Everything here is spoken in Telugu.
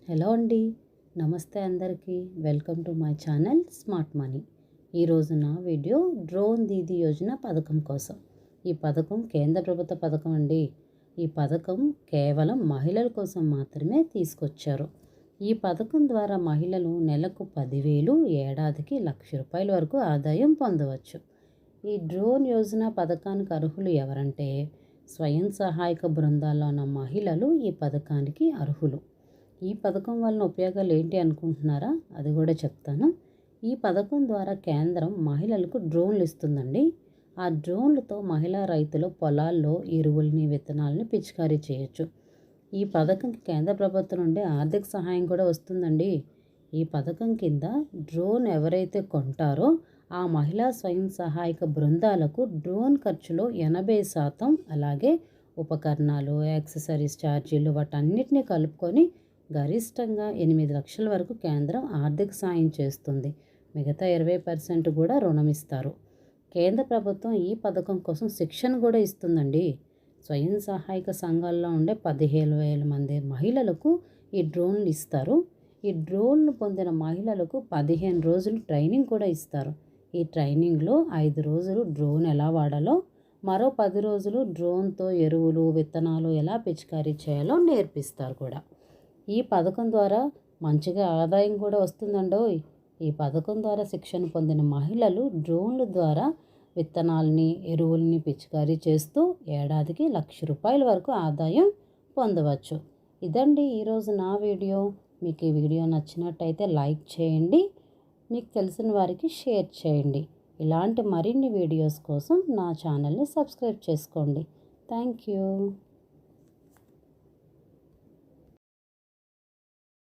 హలో అండి. నమస్తే అందరికీ. Welcome to my channel smart money. ఈరోజు నా వీడియో డ్రోన్ దీదీ యోజన పథకం కోసం. ఈ పథకం కేంద్ర ప్రభుత్వ పథకం అండి. ఈ పథకం కేవలం మహిళల కోసం మాత్రమే తీసుకొచ్చారు. ఈ పథకం ద్వారా మహిళలు నెలకు 10,000, ఏడాదికి ₹1,00,000 వరకు ఆదాయం పొందవచ్చు. ఈ డ్రోన్ యోజన పథకానికి అర్హులు ఎవరంటే స్వయం సహాయక బృందాల్లో ఉన్న మహిళలు ఈ పథకానికి అర్హులు. ఈ పథకం వలన ఉపయోగాలు ఏంటి అనుకుంటున్నారా? అది కూడా చెప్తాను. ఈ పథకం ద్వారా కేంద్రం మహిళలకు డ్రోన్లు ఇస్తుందండి. ఆ డ్రోన్లతో మహిళా రైతులు పొలాల్లో ఎరువుల్ని, విత్తనాలని పిచికారీ చేయొచ్చు. ఈ పథకంకి కేంద్ర ప్రభుత్వం నుండి ఆర్థిక సహాయం కూడా వస్తుందండి. ఈ పథకం కింద డ్రోన్ ఎవరైతే కొంటారో ఆ మహిళా స్వయం సహాయక బృందాలకు డ్రోన్ ఖర్చులో 80%, అలాగే ఉపకరణాలు, యాక్సెసరీస్ ఛార్జీలు వాటన్నిటిని కలుపుకొని గరిష్టంగా 8 లక్షల వరకు కేంద్రం ఆర్థిక సాయం చేస్తుంది. మిగతా 20% కూడా రుణం ఇస్తారు. కేంద్ర ప్రభుత్వం ఈ పథకం కోసం శిక్షణ కూడా ఇస్తుందండి. స్వయం సహాయక సంఘాల్లో ఉండే 15,000 మంది మహిళలకు ఈ డ్రోన్లు ఇస్తారు. ఈ డ్రోన్లు పొందిన మహిళలకు 15 రోజులు ట్రైనింగ్ కూడా ఇస్తారు. ఈ ట్రైనింగ్లో 5 రోజులు డ్రోన్ ఎలా వాడాలో, మరో 10 రోజులు డ్రోన్తో ఎరువులు, విత్తనాలు ఎలా పిచికారీ చేయాలో నేర్పిస్తారు కూడా. ఈ పథకం ద్వారా మంచిగా ఆదాయం కూడా వస్తుందండోయ్. ఈ పథకం ద్వారా శిక్షణ పొందిన మహిళలు డ్రోన్ల ద్వారా విత్తనాలని, ఎరువుల్ని పిచికారీ చేస్తూ ఏడాదికి ₹1,00,000 వరకు ఆదాయం పొందవచ్చు. ఇదండి ఈరోజు నా వీడియో. మీకు ఈ వీడియో నచ్చినట్టయితే లైక్ చేయండి, మీకు తెలిసిన వారికి షేర్ చేయండి. ఇలాంటి మరిన్ని వీడియోస్ కోసం నా ఛానల్ని సబ్స్క్రైబ్ చేసుకోండి. Thank you.